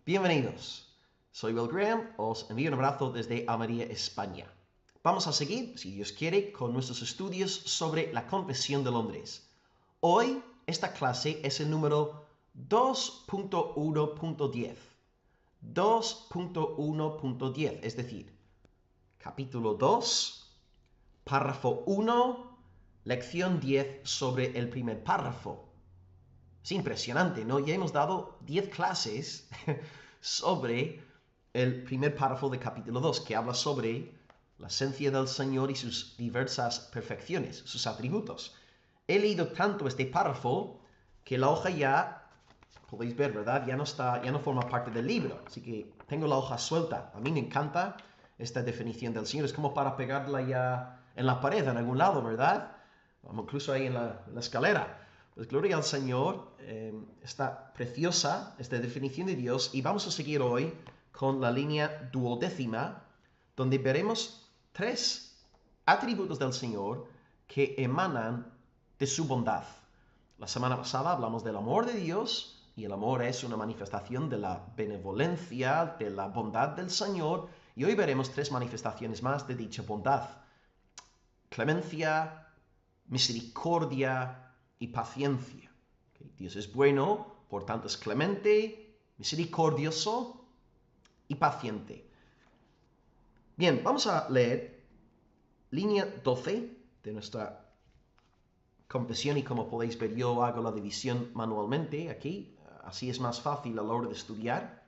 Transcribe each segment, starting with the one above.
Bienvenidos, soy Will Graham, os envío un abrazo desde Almería, España. Vamos a seguir, si Dios quiere, con nuestros estudios sobre la Confesión de Londres. Hoy, esta clase es el número 2.1.10. 2.1.10, es decir, capítulo 2, párrafo 1, lección 10 sobre el primer párrafo. Es impresionante, ¿no? Ya hemos dado 10 clases sobre el primer párrafo de capítulo 2, que habla sobre la esencia del Señor y sus diversas perfecciones, sus atributos. He leído tanto este párrafo que la hoja ya, podéis ver, ¿verdad? Ya no forma parte del libro, así que tengo la hoja suelta. A mí me encanta esta definición del Señor, es como para pegarla ya en la pared, en algún lado, ¿verdad? Incluso ahí en la escalera. Pues gloria al Señor, está preciosa esta definición de Dios y vamos a seguir hoy con la línea duodécima, donde veremos 3 atributos del Señor que emanan de su bondad. La semana pasada hablamos del amor de Dios y el amor es una manifestación de la benevolencia, de la bondad del Señor, y hoy veremos 3 manifestaciones más de dicha bondad: clemencia, misericordia y paciencia. Dios es bueno, por tanto es clemente, misericordioso y paciente. Bien, vamos a leer línea 12 de nuestra confesión, y como podéis ver yo hago la división manualmente aquí, así es más fácil a la hora de estudiar.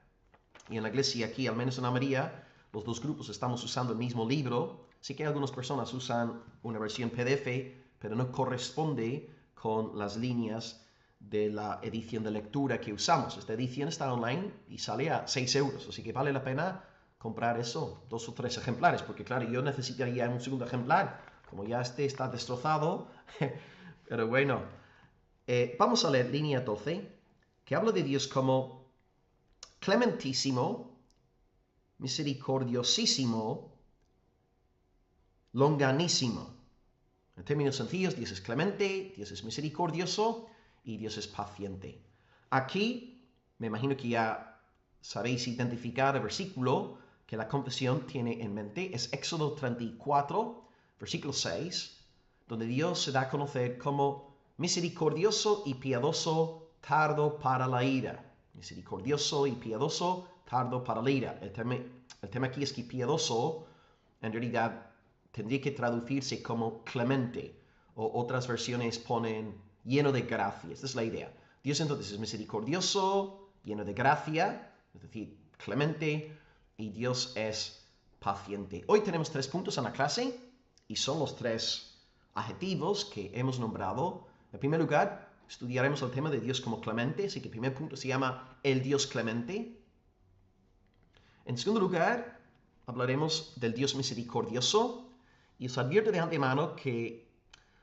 Y en la iglesia aquí, al menos en Almería, los dos grupos estamos usando el mismo libro. Sí que algunas personas usan una versión PDF, pero no corresponde con las líneas de la edición de lectura que usamos. Esta edición está online y sale a 6 euros, así que vale la pena comprar eso, 2 o 3 ejemplares, porque claro, yo necesitaría un segundo ejemplar, como ya este está destrozado, pero bueno. Vamos a leer línea 12, que habla de Dios como clementísimo, misericordiosísimo, longanísimo. En términos sencillos, Dios es clemente, Dios es misericordioso y Dios es paciente. Aquí, me imagino que ya sabéis identificar el versículo que la confesión tiene en mente. Es Éxodo 34, versículo 6, donde Dios se da a conocer como misericordioso y piadoso, tardo para la ira. Misericordioso y piadoso, tardo para la ira. El tema aquí es que piadoso, en realidad, tendría que traducirse como clemente, o otras versiones ponen lleno de gracia. Esta es la idea. Dios entonces es misericordioso, lleno de gracia, es decir, clemente, y Dios es paciente. Hoy tenemos 3 puntos en la clase, y son los 3 adjetivos que hemos nombrado. En primer lugar, estudiaremos el tema de Dios como clemente, así que el primer punto se llama el Dios clemente. En segundo lugar, hablaremos del Dios misericordioso, y os advierto de antemano que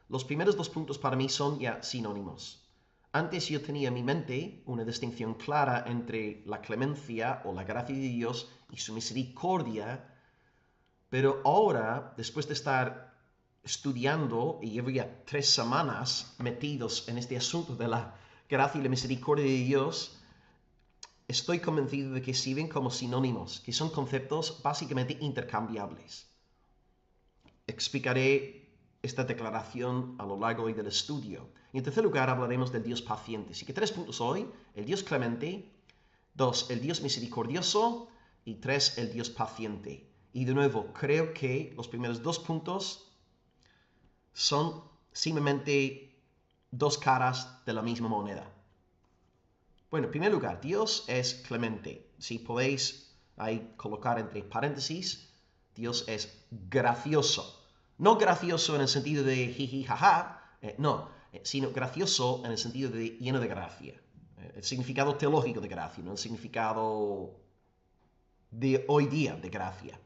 los primeros 2 puntos para mí son ya sinónimos. Antes yo tenía en mi mente una distinción clara entre la clemencia o la gracia de Dios y su misericordia, pero ahora, después de estar estudiando, y llevo ya 3 semanas metidos en este asunto de la gracia y la misericordia de Dios, estoy convencido de que sirven como sinónimos, que son conceptos básicamente intercambiables. Explicaré esta declaración a lo largo del estudio. Y en tercer lugar hablaremos del Dios paciente. Así que 3 puntos hoy: el Dios clemente, 2, el Dios misericordioso, y 3, el Dios paciente. Y de nuevo, creo que los primeros 2 puntos son simplemente 2 caras de la misma moneda. Bueno, en primer lugar, Dios es clemente. Si podéis ahí colocar entre paréntesis, Dios es gracioso. No gracioso en el sentido de jiji jaja, no, sino gracioso en el sentido de lleno de gracia. El significado teológico de gracia, no el significado de hoy día de gracia.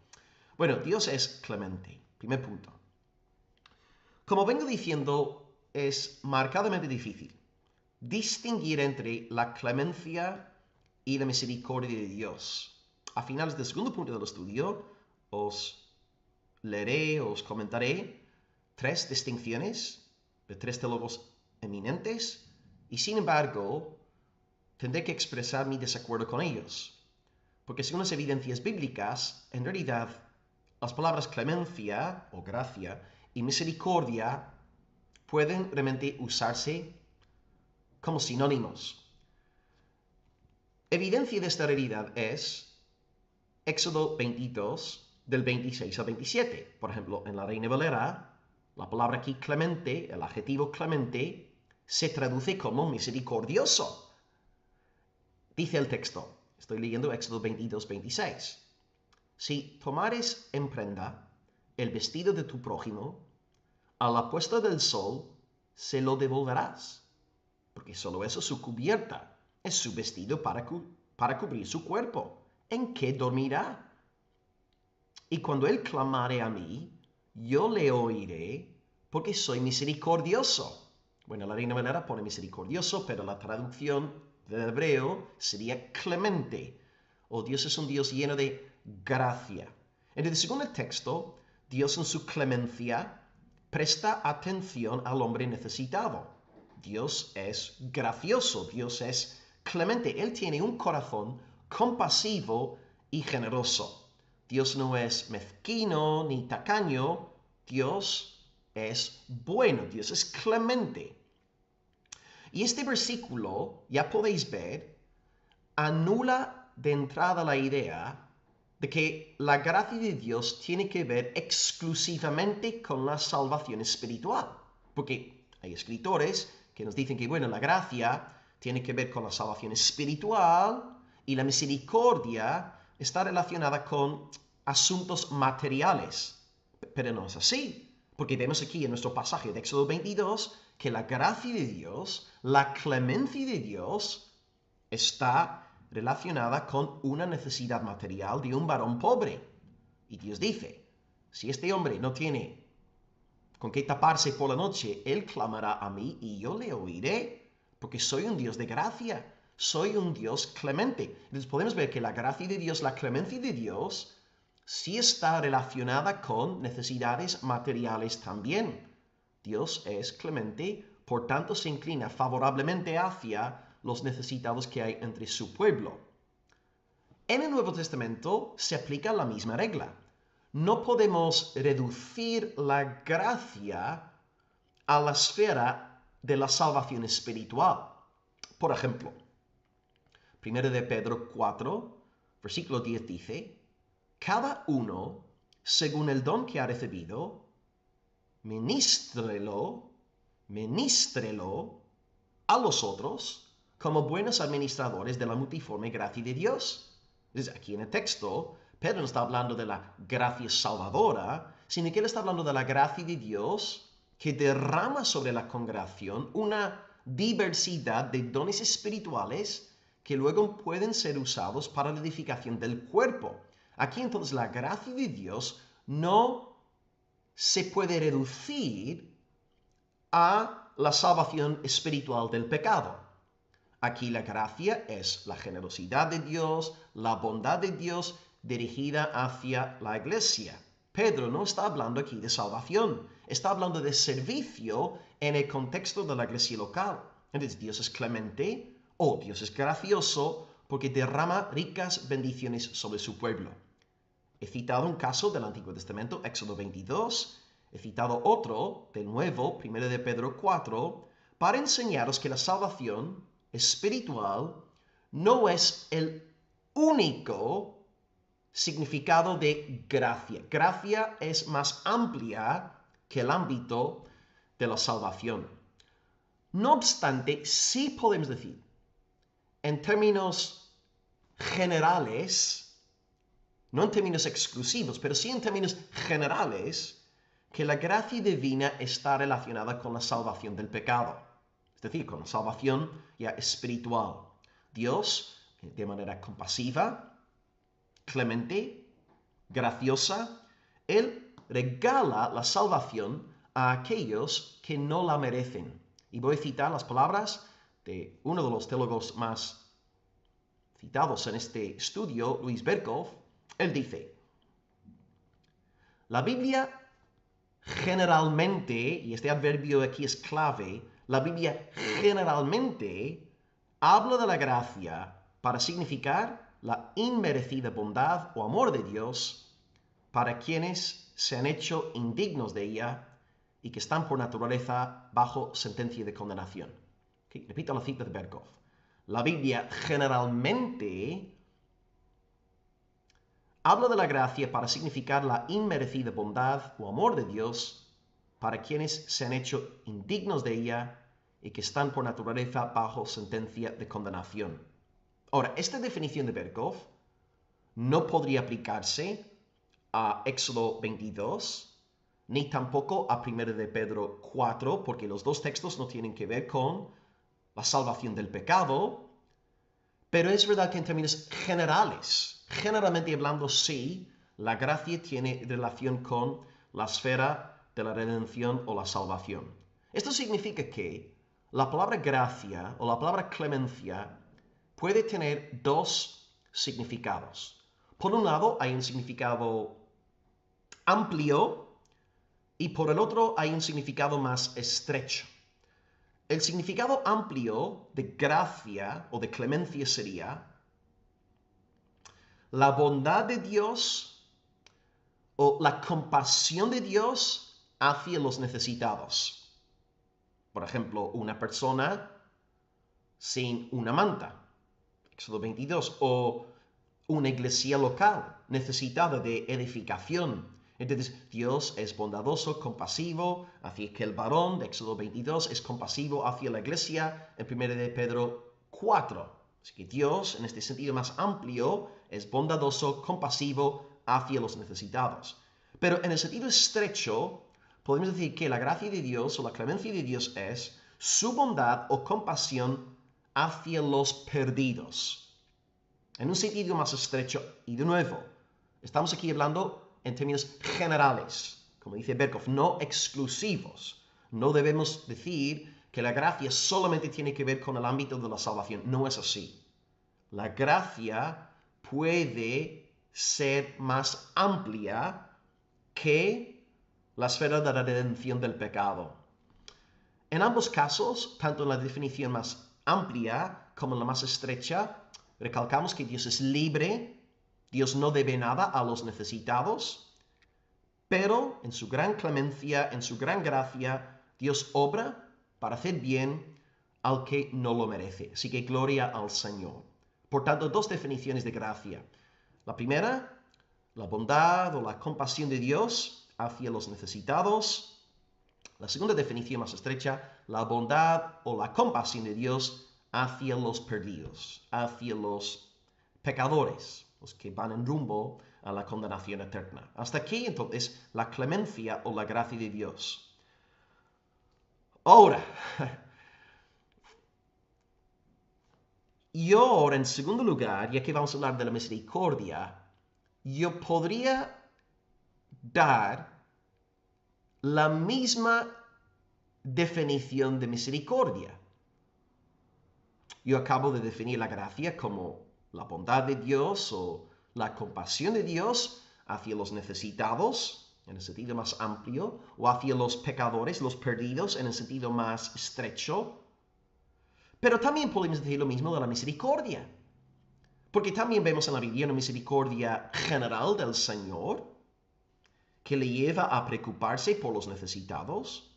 Bueno, Dios es clemente. Primer punto. Como vengo diciendo, es marcadamente difícil distinguir entre la clemencia y la misericordia de Dios. A finales del segundo punto del estudio, os leeré, os comentaré 3 distinciones de 3 teólogos eminentes, y sin embargo, tendré que expresar mi desacuerdo con ellos. Porque según las evidencias bíblicas, en realidad, las palabras clemencia o gracia y misericordia pueden realmente usarse como sinónimos. Evidencia de esta realidad es Éxodo 22, del 26 al 27. Por ejemplo, en la Reina Valera, la palabra aquí clemente, el adjetivo clemente, se traduce como misericordioso. Dice el texto, estoy leyendo Éxodo 22, 26. Si tomares en prenda el vestido de tu prójimo, a la puesta del sol se lo devolverás, porque solo eso es su cubierta, es su vestido para cubrir su cuerpo. ¿En qué dormirá? Y cuando él clamare a mí, yo le oiré, porque soy misericordioso. Bueno, la Reina Valera pone misericordioso, pero la traducción del hebreo sería clemente. O Dios es un Dios lleno de gracia. Entonces, según el texto, Dios en su clemencia presta atención al hombre necesitado. Dios es gracioso, Dios es clemente. Él tiene un corazón compasivo y generoso. Dios no es mezquino ni tacaño, Dios es bueno, Dios es clemente. Y este versículo, ya podéis ver, anula de entrada la idea de que la gracia de Dios tiene que ver exclusivamente con la salvación espiritual. Porque hay escritores que nos dicen que, bueno, la gracia tiene que ver con la salvación espiritual y la misericordia está relacionada con asuntos materiales. Pero no es así, porque vemos aquí en nuestro pasaje de Éxodo 22 que la gracia de Dios, la clemencia de Dios, está relacionada con una necesidad material de un varón pobre. Y Dios dice, si este hombre no tiene con qué taparse por la noche, él clamará a mí y yo le oiré, porque soy un Dios de gracia, soy un Dios clemente. Entonces podemos ver que la gracia de Dios, la clemencia de Dios, sí está relacionada con necesidades materiales también. Dios es clemente, por tanto se inclina favorablemente hacia los necesitados que hay entre su pueblo. En el Nuevo Testamento se aplica la misma regla. No podemos reducir la gracia a la esfera de la salvación espiritual. Por ejemplo, 1 de Pedro 4, versículo 10 dice, cada uno, según el don que ha recibido, ministrelo a los otros como buenos administradores de la multiforme gracia de Dios. Entonces, aquí en el texto, Pedro no está hablando de la gracia salvadora, sino que él está hablando de la gracia de Dios que derrama sobre la congregación una diversidad de dones espirituales que luego pueden ser usados para la edificación del cuerpo. Aquí entonces la gracia de Dios no se puede reducir a la salvación espiritual del pecado. Aquí la gracia es la generosidad de Dios, la bondad de Dios dirigida hacia la iglesia. Pedro no está hablando aquí de salvación, está hablando de servicio en el contexto de la iglesia local. Entonces Dios es clemente o Dios es gracioso porque derrama ricas bendiciones sobre su pueblo. He citado un caso del Antiguo Testamento, Éxodo 22, he citado otro del Nuevo, 1 de Pedro 4, para enseñaros que la salvación espiritual no es el único significado de gracia. Gracia es más amplia que el ámbito de la salvación. No obstante, sí podemos decir, en términos generales, no en términos exclusivos, pero sí en términos generales, que la gracia divina está relacionada con la salvación del pecado. Es decir, con la salvación ya espiritual. Dios, de manera compasiva, clemente, graciosa, Él regala la salvación a aquellos que no la merecen. Y voy a citar las palabras de uno de los teólogos más citados en este estudio, Louis Berkhof. Él dice, la Biblia generalmente, y este adverbio aquí es clave, la Biblia generalmente habla de la gracia para significar la inmerecida bondad o amor de Dios para quienes se han hecho indignos de ella y que están por naturaleza bajo sentencia de condenación. Okay, repito la cita de Berkov. La Biblia generalmente habla de la gracia para significar la inmerecida bondad o amor de Dios para quienes se han hecho indignos de ella y que están por naturaleza bajo sentencia de condenación. Ahora, esta definición de Berkov no podría aplicarse a Éxodo 22, ni tampoco a 1 de Pedro 4, porque los dos textos no tienen que ver con la salvación del pecado, pero es verdad que en términos generales, generalmente hablando, sí, la gracia tiene relación con la esfera de la redención o la salvación. Esto significa que la palabra gracia o la palabra clemencia puede tener dos significados. Por un lado, hay un significado amplio y por el otro hay un significado más estrecho. El significado amplio de gracia o de clemencia sería la bondad de Dios o la compasión de Dios hacia los necesitados. Por ejemplo, una persona sin una manta, Éxodo 22, o una iglesia local necesitada de edificación. Entonces, Dios es bondadoso, compasivo hacia aquel varón, de Éxodo 22, es compasivo hacia la iglesia, en 1 de Pedro 4. Así que Dios, en este sentido más amplio, es bondadoso, compasivo hacia los necesitados. Pero en el sentido estrecho, podemos decir que la gracia de Dios o la clemencia de Dios es su bondad o compasión hacia los perdidos. En un sentido más estrecho, y de nuevo, estamos aquí hablando en términos generales, como dice Berkov, no exclusivos. No debemos decir que la gracia solamente tiene que ver con el ámbito de la salvación. No es así. La gracia puede ser más amplia que la esfera de la redención del pecado. En ambos casos, tanto en la definición más amplia como en la más estrecha, recalcamos que Dios es libre, Dios no debe nada a los necesitados, pero en su gran clemencia, en su gran gracia, Dios obra para hacer bien al que no lo merece. Así que gloria al Señor. Por tanto, dos definiciones de gracia. La primera, la bondad o la compasión de Dios hacia los necesitados. La segunda definición más estrecha, la bondad o la compasión de Dios hacia los perdidos, hacia los pecadores, los que van en rumbo a la condenación eterna. Hasta aquí, entonces, la clemencia o la gracia de Dios. Ahora, en segundo lugar, ya que vamos a hablar de la misericordia, yo podría dar la misma definición de misericordia. Yo acabo de definir la gracia como la bondad de Dios o la compasión de Dios hacia los necesitados, en el sentido más amplio, o hacia los pecadores, los perdidos, en el sentido más estrecho. Pero también podemos decir lo mismo de la misericordia, porque también vemos en la Biblia una misericordia general del Señor, que le lleva a preocuparse por los necesitados,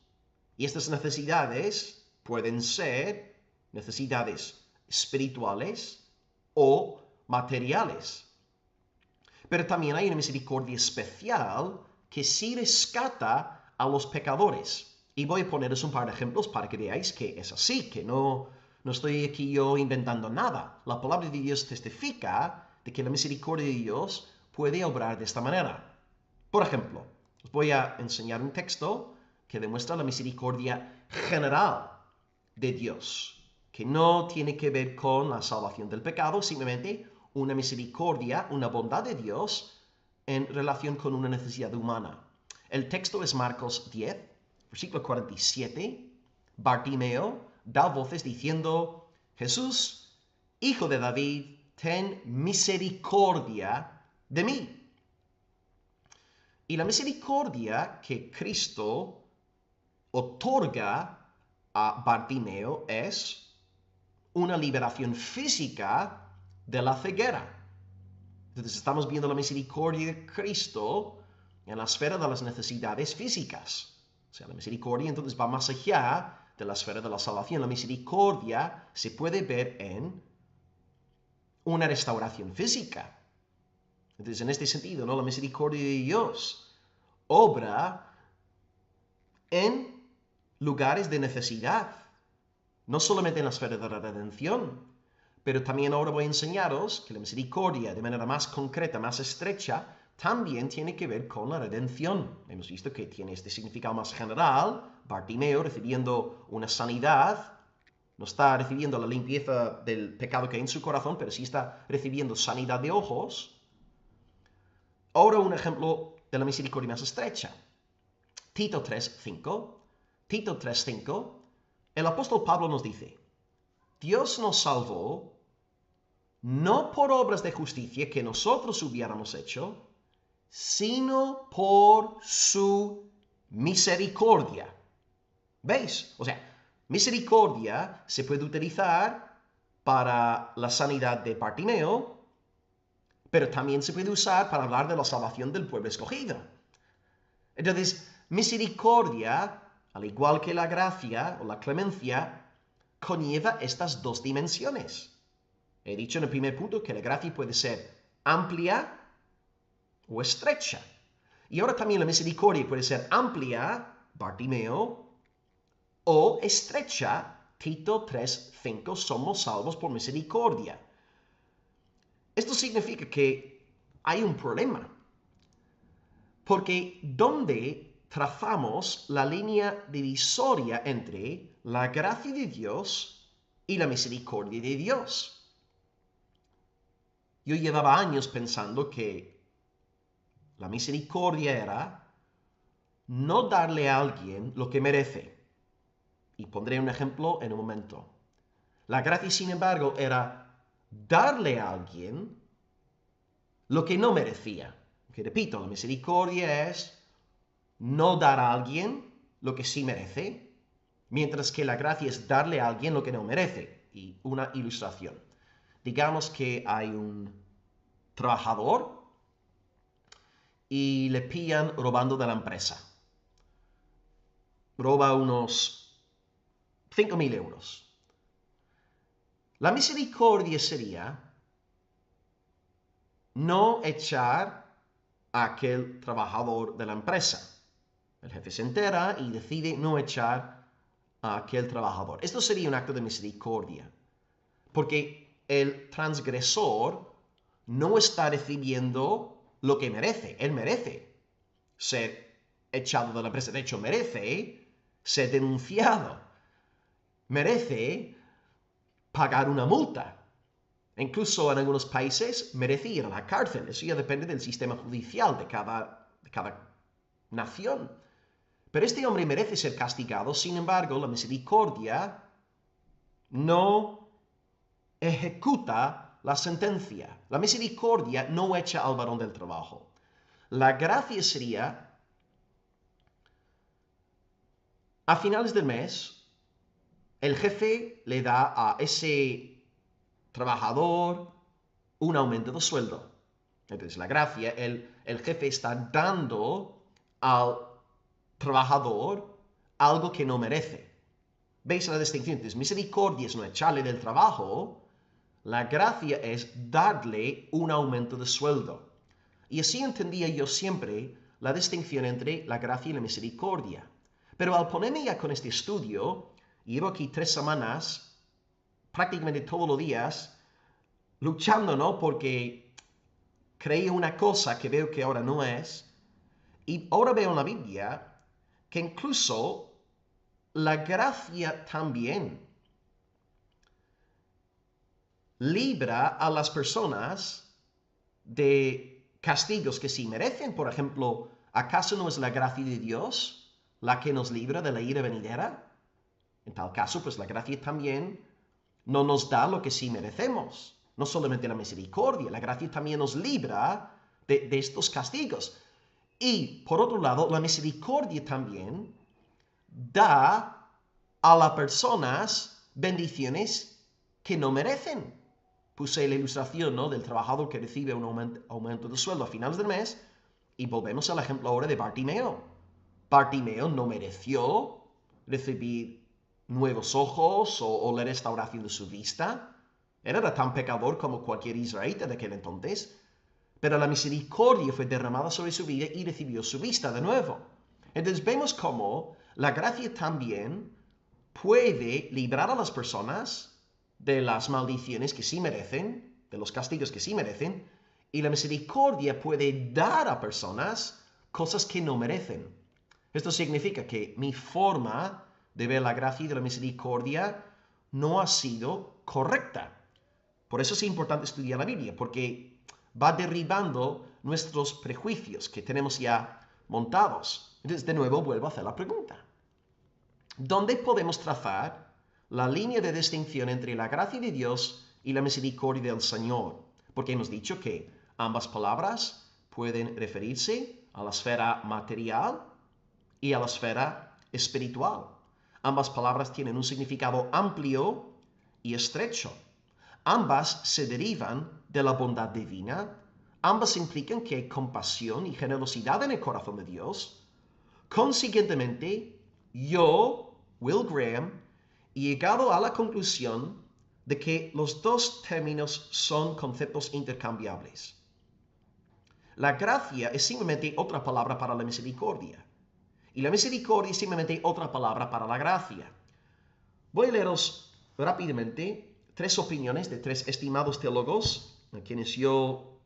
y estas necesidades pueden ser necesidades espirituales o materiales. Pero también hay una misericordia especial que sí rescata a los pecadores. Y voy a poneros un par de ejemplos para que veáis que es así, que no estoy aquí yo inventando nada. La palabra de Dios testifica de que la misericordia de Dios puede obrar de esta manera. Por ejemplo, os voy a enseñar un texto que demuestra la misericordia general de Dios, que no tiene que ver con la salvación del pecado, simplemente una misericordia, una bondad de Dios en relación con una necesidad humana. El texto es Marcos 10, versículo 47. Bartimeo da voces diciendo: Jesús, Hijo de David, ten misericordia de mí. Y la misericordia que Cristo otorga a Bartimeo es una liberación física de la ceguera. Entonces estamos viendo la misericordia de Cristo en la esfera de las necesidades físicas. O sea, la misericordia entonces va más allá de la esfera de la salvación. La misericordia se puede ver en una restauración física. Entonces, en este sentido, ¿no? La misericordia de Dios obra en lugares de necesidad, no solamente en la esfera de la redención, pero también ahora voy a enseñaros que la misericordia, de manera más concreta, más estrecha, también tiene que ver con la redención. Hemos visto que tiene este significado más general. Bartimeo recibiendo una sanidad, no está recibiendo la limpieza del pecado que hay en su corazón, pero sí está recibiendo sanidad de ojos. Ahora un ejemplo de la misericordia más estrecha. Tito 3:5. Tito 3:5. El apóstol Pablo nos dice: Dios nos salvó no por obras de justicia que nosotros hubiéramos hecho, sino por su misericordia. ¿Veis? O sea, misericordia se puede utilizar para la sanidad de Bartimeo, pero también se puede usar para hablar de la salvación del pueblo escogido. Entonces, misericordia, al igual que la gracia o la clemencia, conlleva estas dos dimensiones. He dicho en el primer punto que la gracia puede ser amplia o estrecha. Y ahora también la misericordia puede ser amplia, Bartimeo, o estrecha, Tito 3:5, somos salvos por misericordia. Esto significa que hay un problema, porque ¿dónde trazamos la línea divisoria entre la gracia de Dios y la misericordia de Dios? Yo llevaba años pensando que la misericordia era no darle a alguien lo que merece. Y pondré un ejemplo en un momento. La gracia, sin embargo, era darle a alguien lo que no merecía. Que repito, la misericordia es no dar a alguien lo que sí merece, mientras que la gracia es darle a alguien lo que no merece. Y una ilustración. Digamos que hay un trabajador y le pillan robando de la empresa. Roba unos 5.000 euros. La misericordia sería no echar a aquel trabajador de la empresa. El jefe se entera y decide no echar a aquel trabajador. Esto sería un acto de misericordia, porque el transgresor no está recibiendo lo que merece. Él merece ser echado de la empresa. De hecho, merece ser denunciado. Merece pagar una multa. Incluso en algunos países merece ir a la cárcel. Eso ya depende del sistema judicial de cada nación. Pero este hombre merece ser castigado. Sin embargo, la misericordia no ejecuta la sentencia. La misericordia no echa al varón del trabajo. La gracia sería, a finales del mes, el jefe le da a ese trabajador un aumento de sueldo. Entonces, la gracia, el jefe está dando al trabajador algo que no merece. ¿Veis la distinción? Entonces, misericordia es no echarle del trabajo, la gracia es darle un aumento de sueldo. Y así entendía yo siempre la distinción entre la gracia y la misericordia. Pero al ponerme ya con este estudio, llevo aquí 3 semanas, prácticamente todos los días, luchando, ¿no? Porque creía una cosa que veo que ahora no es. Y ahora veo en la Biblia que incluso la gracia también libra a las personas de castigos que sí merecen. Por ejemplo, ¿acaso no es la gracia de Dios la que nos libra de la ira venidera? En tal caso, pues la gracia también no nos da lo que sí merecemos. No solamente la misericordia, la gracia también nos libra de estos castigos. Y, por otro lado, la misericordia también da a las personas bendiciones que no merecen. puse la ilustración, ¿no?, del trabajador que recibe un aumento de sueldo a finales del mes, y volvemos al ejemplo ahora de Bartimeo. Bartimeo no mereció recibir nuevos ojos o la restauración de su vista. Él era tan pecador como cualquier israelita de aquel entonces, pero la misericordia fue derramada sobre su vida y recibió su vista de nuevo. Entonces vemos cómo la gracia también puede librar a las personas de las maldiciones que sí merecen, de los castigos que sí merecen, y la misericordia puede dar a personas cosas que no merecen. Esto significa que mi forma de ver la gracia y de la misericordia no ha sido correcta. Por eso es importante estudiar la Biblia, porque va derribando nuestros prejuicios que tenemos ya montados. Entonces, de nuevo, vuelvo a hacer la pregunta. ¿Dónde podemos trazar la línea de distinción entre la gracia de Dios y la misericordia del Señor? Porque hemos dicho que ambas palabras pueden referirse a la esfera material y a la esfera espiritual. Ambas palabras tienen un significado amplio y estrecho. Ambas se derivan de la bondad divina. Ambas implican que hay compasión y generosidad en el corazón de Dios. Consiguientemente, yo, Will Graham, he llegado a la conclusión de que los dos términos son conceptos intercambiables. La gracia es simplemente otra palabra para la misericordia. Y la misericordia es simplemente otra palabra para la gracia. Voy a leeros rápidamente 3 opiniones de 3 estimados teólogos, a quienes yo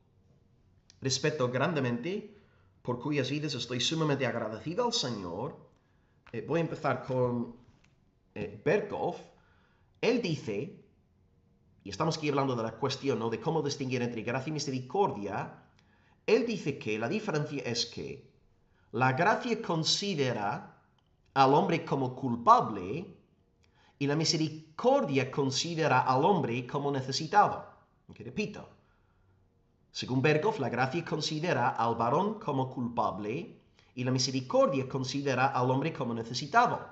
respeto grandemente, por cuyas vidas estoy sumamente agradecido al Señor. Voy a empezar con Berkhof. Él dice, y estamos aquí hablando de la cuestión, ¿no?, de cómo distinguir entre gracia y misericordia. Él dice que la diferencia es que la gracia considera al hombre como culpable y la misericordia considera al hombre como necesitado. Okay, repito. Según Berkhof, la gracia considera al varón como culpable y la misericordia considera al hombre como necesitado.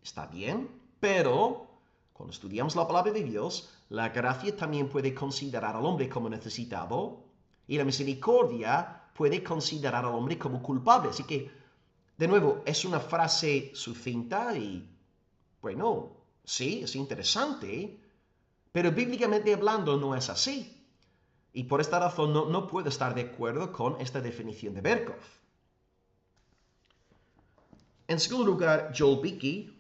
Está bien, pero cuando estudiamos la palabra de Dios, la gracia también puede considerar al hombre como necesitado y la misericordia puede considerar al hombre como culpable. Así que, de nuevo, es una frase sucinta y, bueno, sí, es interesante, pero bíblicamente hablando no es así. Y por esta razón no puedo estar de acuerdo con esta definición de Berkhof. En segundo lugar, Joel Beeke,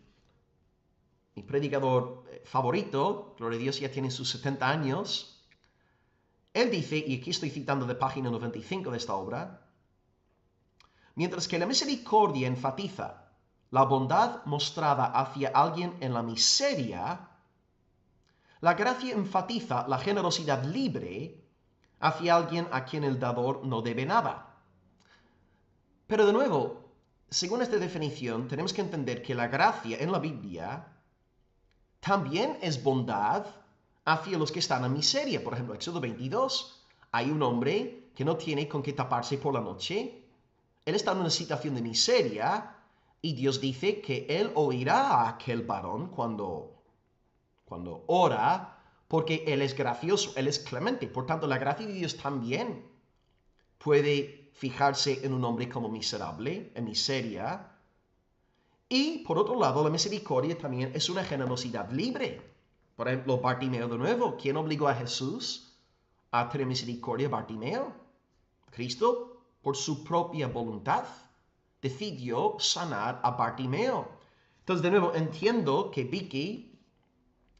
mi predicador favorito, gloria a Dios, ya tiene sus 70 años. Él dice, y aquí estoy citando de página 95 de esta obra, mientras que la misericordia enfatiza la bondad mostrada hacia alguien en la miseria, la gracia enfatiza la generosidad libre hacia alguien a quien el dador no debe nada. Pero de nuevo, según esta definición, tenemos que entender que la gracia en la Biblia también es bondad hacia los que están en miseria. Por ejemplo, Éxodo 22, hay un hombre que no tiene con qué taparse por la noche. Él está en una situación de miseria y Dios dice que él oirá a aquel varón cuando ora, porque él es gracioso, él es clemente. Por tanto, la gracia de Dios también puede fijarse en un hombre como miserable, en miseria. Y, por otro lado, la misericordia también es una generosidad libre. Por ejemplo, Bartimeo de nuevo. ¿Quién obligó a Jesús a tener misericordia a Bartimeo? Cristo, por su propia voluntad, decidió sanar a Bartimeo. Entonces, de nuevo, entiendo que Beeke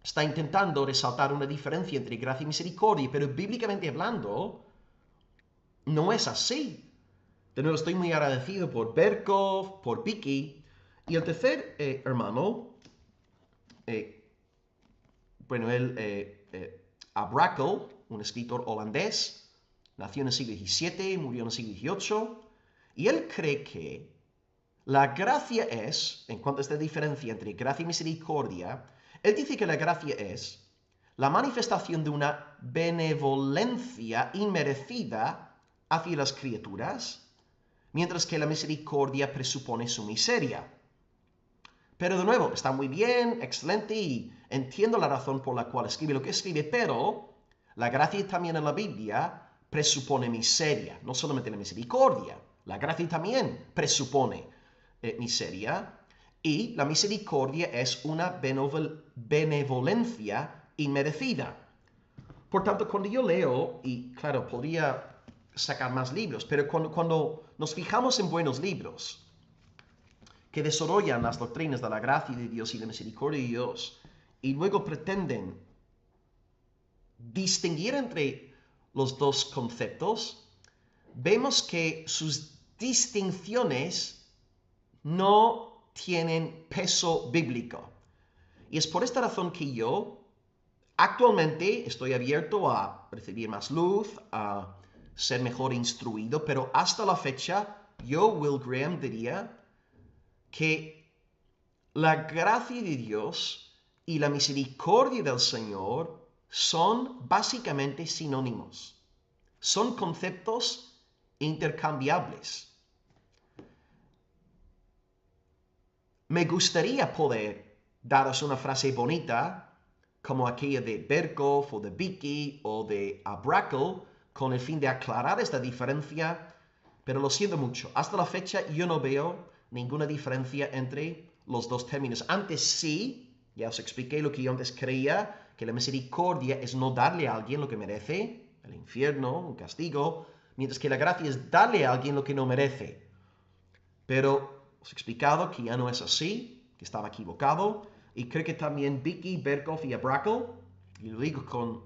está intentando resaltar una diferencia entre gracia y misericordia, pero bíblicamente hablando, no es así. De nuevo, estoy muy agradecido por Berkhof, por Beeke. Y el tercer hermano, Brakel, un escritor holandés, nació en el siglo XVII, murió en el siglo XVIII, y él cree que la gracia es, en cuanto a esta diferencia entre gracia y misericordia, él dice que la gracia es la manifestación de una benevolencia inmerecida hacia las criaturas, mientras que la misericordia presupone su miseria. Pero de nuevo, está muy bien, excelente, y entiendo la razón por la cual escribe lo que escribe, pero La gracia también en la Biblia presupone miseria, no solamente la misericordia. La gracia también presupone miseria, y la misericordia es una benevolencia inmerecida. Por tanto, cuando yo leo, y claro, podría sacar más libros, pero cuando nos fijamos en buenos libros que desarrollan las doctrinas de la gracia de Dios y la misericordia de Dios, y luego pretenden distinguir entre los dos conceptos, vemos que sus distinciones no tienen peso bíblico. Y es por esta razón que yo actualmente estoy abierto a recibir más luz, a ser mejor instruido, pero hasta la fecha yo, Will Graham, diría que la gracia de Dios y la misericordia del Señor son básicamente sinónimos. Son conceptos intercambiables. Me gustaría poder daros una frase bonita como aquella de Berkhoff o de Vicky o de Abrakel con el fin de aclarar esta diferencia, pero lo siento mucho. Hasta la fecha yo no veo ninguna diferencia entre los dos términos. Antes sí, ya os expliqué lo que yo antes creía, que la misericordia es no darle a alguien lo que merece, el infierno, un castigo, mientras que la gracia es darle a alguien lo que no merece. Pero os he explicado que ya no es así, que estaba equivocado, y creo que también Vicky, Berkhoff y Abrakel, y lo digo con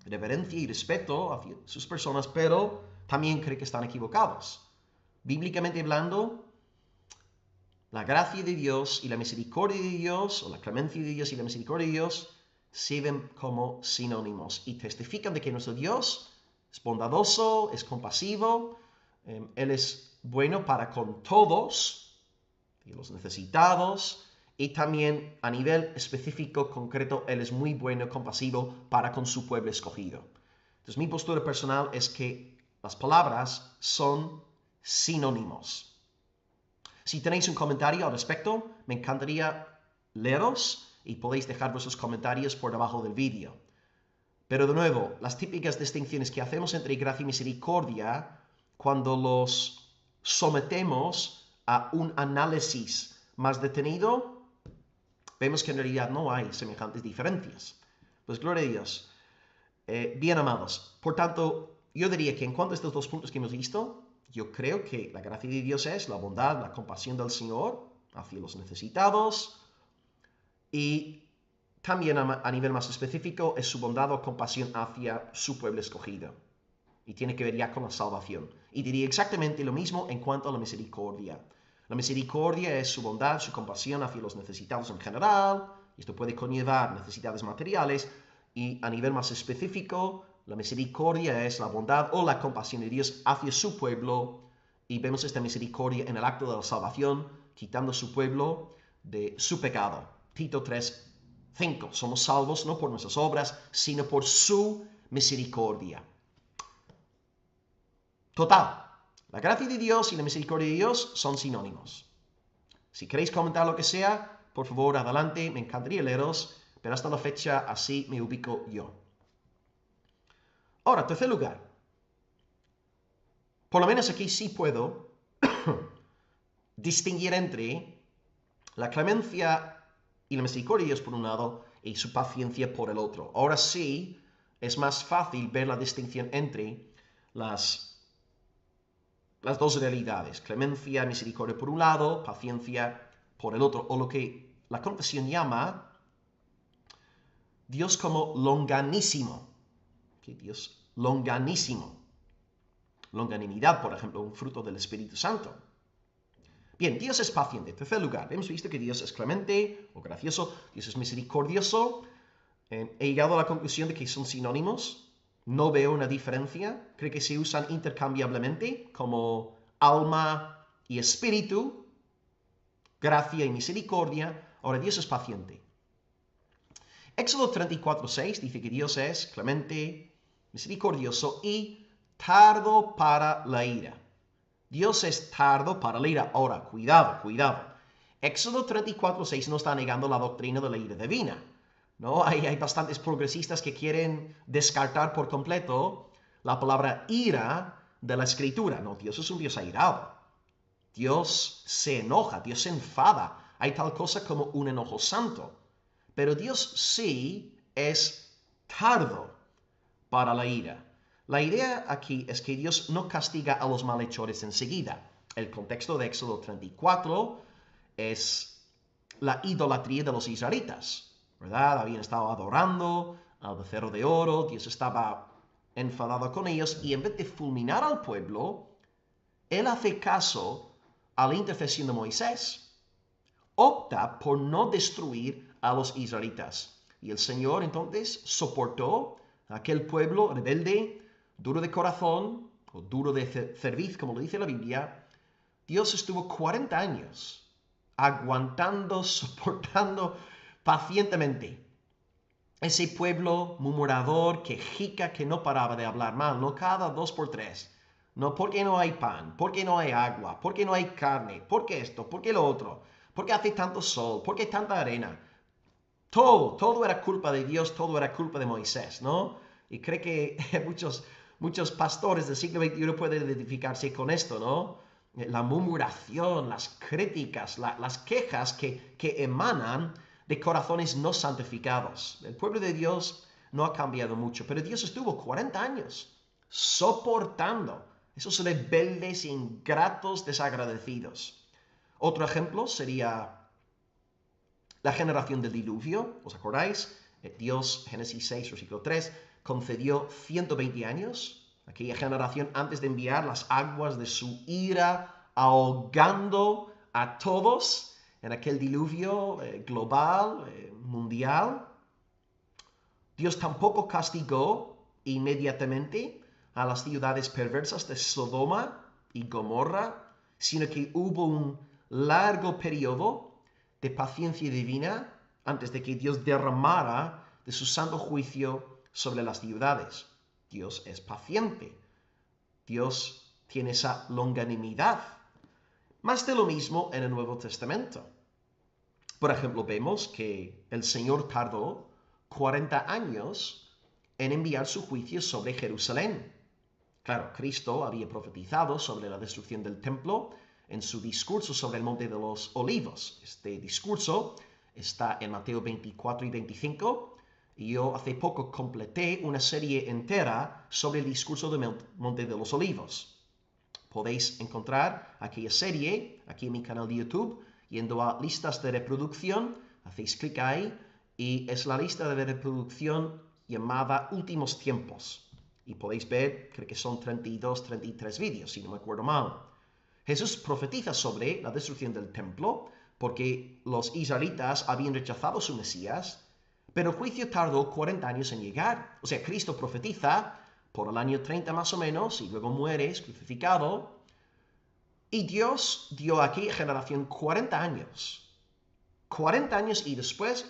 reverencia y respeto hacia sus personas, pero también creo que están equivocados. Bíblicamente hablando, la gracia de Dios y la misericordia de Dios, o la clemencia de Dios y la misericordia de Dios, se ven como sinónimos y testifican de que nuestro Dios es bondadoso, es compasivo, Él es bueno para con todos, y los necesitados, y también a nivel específico, concreto, Él es muy bueno, compasivo para con su pueblo escogido. Entonces mi postura personal es que las palabras son sinónimos. Si tenéis un comentario al respecto, me encantaría leeros y podéis dejar vuestros comentarios por debajo del vídeo. Pero de nuevo, las típicas distinciones que hacemos entre gracia y misericordia, cuando los sometemos a un análisis más detenido, vemos que en realidad no hay semejantes diferencias. Pues gloria a Dios. Bien amados, por tanto, yo diría que en cuanto a estos dos puntos que hemos visto, yo creo que la gracia de Dios es la bondad, la compasión del Señor hacia los necesitados, y también a nivel más específico es su bondad o compasión hacia su pueblo escogido. Y tiene que ver ya con la salvación. Y diría exactamente lo mismo en cuanto a la misericordia. La misericordia es su bondad, su compasión hacia los necesitados en general. Esto puede conllevar necesidades materiales. Y a nivel más específico, la misericordia es la bondad o la compasión de Dios hacia su pueblo. Y vemos esta misericordia en el acto de la salvación, quitando a su pueblo de su pecado. Tito 3:5. Somos salvos no por nuestras obras, sino por su misericordia. Total, la gracia de Dios y la misericordia de Dios son sinónimos. Si queréis comentar lo que sea, por favor, adelante, me encantaría leeros, pero hasta la fecha así me ubico yo. Ahora, tercer lugar. Por lo menos aquí sí puedo distinguir entre la clemencia y la misericordia de Dios por un lado y su paciencia por el otro. Ahora sí es más fácil ver la distinción entre las dos realidades, clemencia, misericordia por un lado, paciencia por el otro, o lo que la confesión llama Dios como longanísimo. ¿Okay? Dios longanísimo. Longanimidad, por ejemplo, un fruto del Espíritu Santo. Bien, Dios es paciente. En tercer lugar, hemos visto que Dios es clemente o gracioso, Dios es misericordioso. He llegado a la conclusión de que son sinónimos. No veo una diferencia. Creo que se usan intercambiablemente como alma y espíritu, gracia y misericordia. Ahora, Dios es paciente. Éxodo 34:6 dice que Dios es clemente, misericordioso y tardo para la ira. Dios es tardo para la ira. Ahora, cuidado. Éxodo 34:6 no está negando la doctrina de la ira divina. ¿no? Hay bastantes progresistas que quieren descartar por completo la palabra ira de la escritura. No, Dios es un Dios airado. Dios se enoja, Dios se enfada. Hay tal cosa como un enojo santo. Pero Dios sí es tardo para la ira. La idea aquí es que Dios no castiga a los malhechores enseguida. El contexto de Éxodo 34 es la idolatría de los israelitas, ¿verdad? Habían estado adorando al becerro de oro, Dios estaba enfadado con ellos y en vez de fulminar al pueblo, Él hace caso a la intercesión de Moisés. Opta por no destruir a los israelitas. Y el Señor entonces soportó a aquel pueblo rebelde, duro de corazón, o duro de cerviz, como lo dice la Biblia. Dios estuvo 40 años aguantando, soportando pacientemente ese pueblo murmurador, quejica, que no paraba de hablar mal, no cada 2 por 3. No, porque no hay pan, porque no hay agua, porque no hay carne, porque esto, porque lo otro, porque hace tanto sol, porque tanta arena. Todo era culpa de Dios, todo era culpa de Moisés, ¿no? Y creo que muchos pastores del siglo XXI pueden identificarse con esto, ¿no? La murmuración, las críticas, las quejas que emanan de corazones no santificados. El pueblo de Dios no ha cambiado mucho, pero Dios estuvo 40 años soportando esos rebeldes, ingratos, desagradecidos. Otro ejemplo sería la generación del diluvio. ¿Os acordáis? Dios, Génesis 6, versículo 3, concedió 120 años, aquella generación antes de enviar las aguas de su ira, ahogando a todos en aquel diluvio global, mundial. Dios tampoco castigó inmediatamente a las ciudades perversas de Sodoma y Gomorra, sino que hubo un largo periodo de paciencia divina antes de que Dios derramara de su santo juicio sobre las ciudades. Dios es paciente. Dios tiene esa longanimidad. Más de lo mismo en el Nuevo Testamento. Por ejemplo, vemos que el Señor tardó 40 años en enviar su juicio sobre Jerusalén. Claro, Cristo había profetizado sobre la destrucción del templo en su discurso sobre el Monte de los Olivos. Este discurso está en Mateo 24 y 25. Y yo hace poco completé una serie entera sobre el discurso del Monte de los Olivos. Podéis encontrar aquella serie aquí en mi canal de YouTube, yendo a listas de reproducción, hacéis clic ahí y es la lista de reproducción llamada Últimos Tiempos. Y podéis ver, creo que son 32, 33 vídeos, si no me acuerdo mal. Jesús profetiza sobre la destrucción del templo porque los israelitas habían rechazado su Mesías, pero el juicio tardó 40 años en llegar. O sea, Cristo profetiza por el año 30 más o menos y luego muere, es crucificado. Y Dios dio a aquella generación 40 años. 40 años y después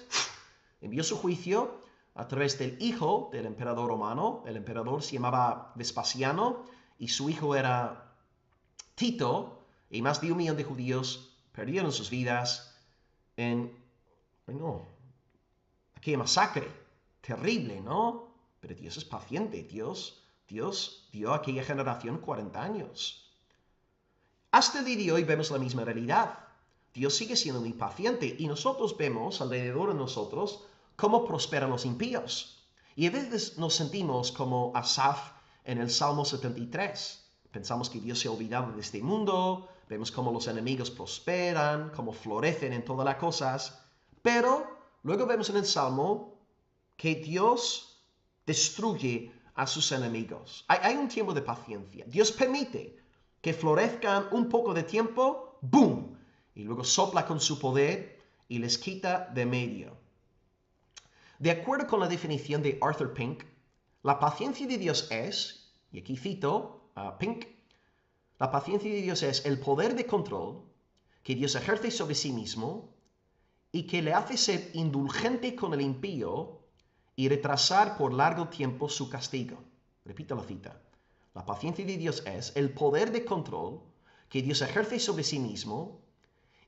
envió su juicio a través del hijo del emperador romano. El emperador se llamaba Vespasiano y su hijo era Tito, y más de 1 millón de judíos perdieron sus vidas en, aquella masacre terrible, ¿no? Pero Dios es paciente, Dios dio a aquella generación 40 años. Hasta el día de hoy vemos la misma realidad. Dios sigue siendo muy paciente y nosotros vemos alrededor de nosotros cómo prosperan los impíos. Y a veces nos sentimos como Asaf en el Salmo 73. Pensamos que Dios se ha olvidado de este mundo, vemos cómo los enemigos prosperan, cómo florecen en todas las cosas, pero luego vemos en el Salmo que Dios destruye a sus enemigos. Hay un tiempo de paciencia. Dios permite que florezcan un poco de tiempo, ¡boom! Y luego sopla con su poder y les quita de medio. De acuerdo con la definición de Arthur Pink, la paciencia de Dios es, y aquí cito a Pink, la paciencia de Dios es el poder de control que Dios ejerce sobre sí mismo y que le hace ser indulgente con el impío y retrasar por largo tiempo su castigo. Repito la cita. La paciencia de Dios es el poder de control que Dios ejerce sobre sí mismo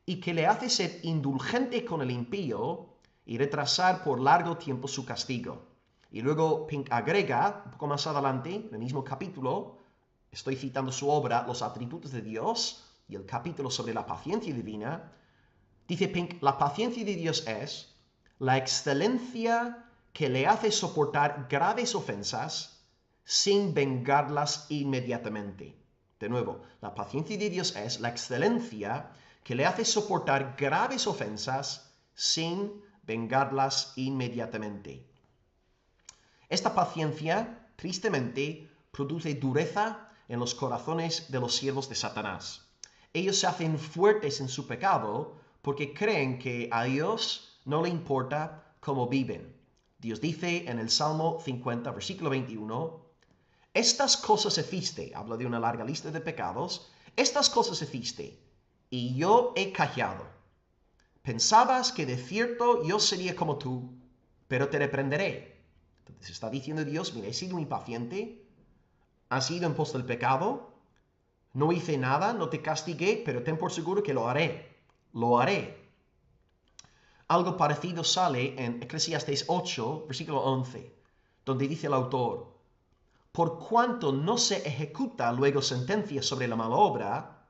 y que le hace ser indulgente con el impío y retrasar por largo tiempo su castigo. Y luego Pink agrega, un poco más adelante, en el mismo capítulo, estoy citando su obra, Los atributos de Dios, y el capítulo sobre la paciencia divina, dice Pink, la paciencia de Dios es la excelencia que le hace soportar graves ofensas sin vengarlas inmediatamente. De nuevo, la paciencia de Dios es la excelencia que le hace soportar graves ofensas sin vengarlas inmediatamente. Esta paciencia, tristemente, produce dureza en los corazones de los siervos de Satanás. Ellos se hacen fuertes en su pecado porque creen que a Dios no le importa cómo viven. Dios dice en el Salmo 50, versículo 21, estas cosas hiciste, habla de una larga lista de pecados, estas cosas hiciste, y yo he callado. Pensabas que de cierto yo sería como tú, pero te reprenderé. Entonces está diciendo Dios, mira, he sido impaciente, has ido en pos del pecado, no hice nada, no te castigué, pero ten por seguro que lo haré. Lo haré. Algo parecido sale en Eclesiastés 8, versículo 11, donde dice el autor, por cuanto no se ejecuta luego sentencia sobre la mala obra,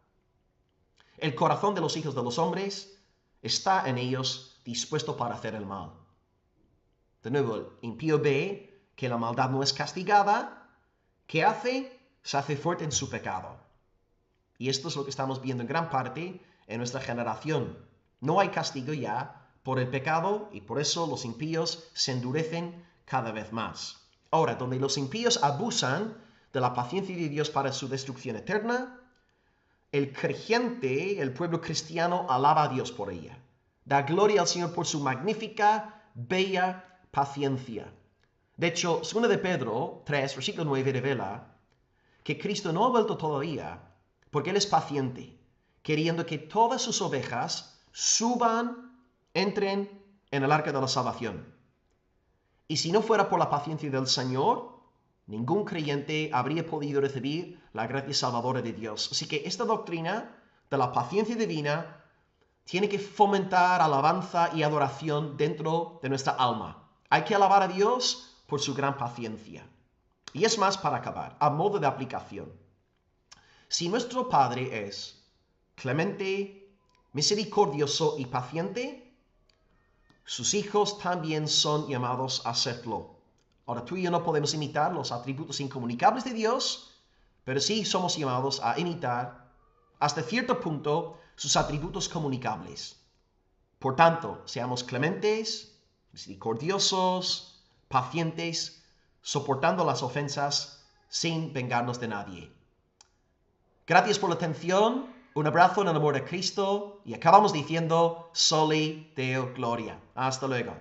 el corazón de los hijos de los hombres está en ellos dispuesto para hacer el mal. De nuevo, el impío ve que la maldad no es castigada. ¿Qué hace? Se hace fuerte en su pecado. Y esto es lo que estamos viendo en gran parte en nuestra generación. No hay castigo ya por el pecado y por eso los impíos se endurecen cada vez más. Ahora, donde los impíos abusan de la paciencia de Dios para su destrucción eterna, el creyente, el pueblo cristiano, alaba a Dios por ella. Da gloria al Señor por su magnífica, bella paciencia. De hecho, 2 de Pedro 3, versículo 9 revela que Cristo no ha vuelto todavía porque Él es paciente, queriendo que todas sus ovejas entren en el arca de la salvación. Y si no fuera por la paciencia del Señor, ningún creyente habría podido recibir la gracia salvadora de Dios. Así que esta doctrina de la paciencia divina tiene que fomentar alabanza y adoración dentro de nuestra alma. Hay que alabar a Dios por su gran paciencia. Y es más, para acabar, a modo de aplicación. Si nuestro Padre es clemente, misericordioso y paciente, sus hijos también son llamados a serlo. Ahora, tú y yo no podemos imitar los atributos incomunicables de Dios, pero sí somos llamados a imitar, hasta cierto punto, sus atributos comunicables. Por tanto, seamos clementes, misericordiosos, pacientes, soportando las ofensas sin vengarnos de nadie. Gracias por la atención, un abrazo en el amor de Cristo y acabamos diciendo Soli Deo Gloria. Hasta luego.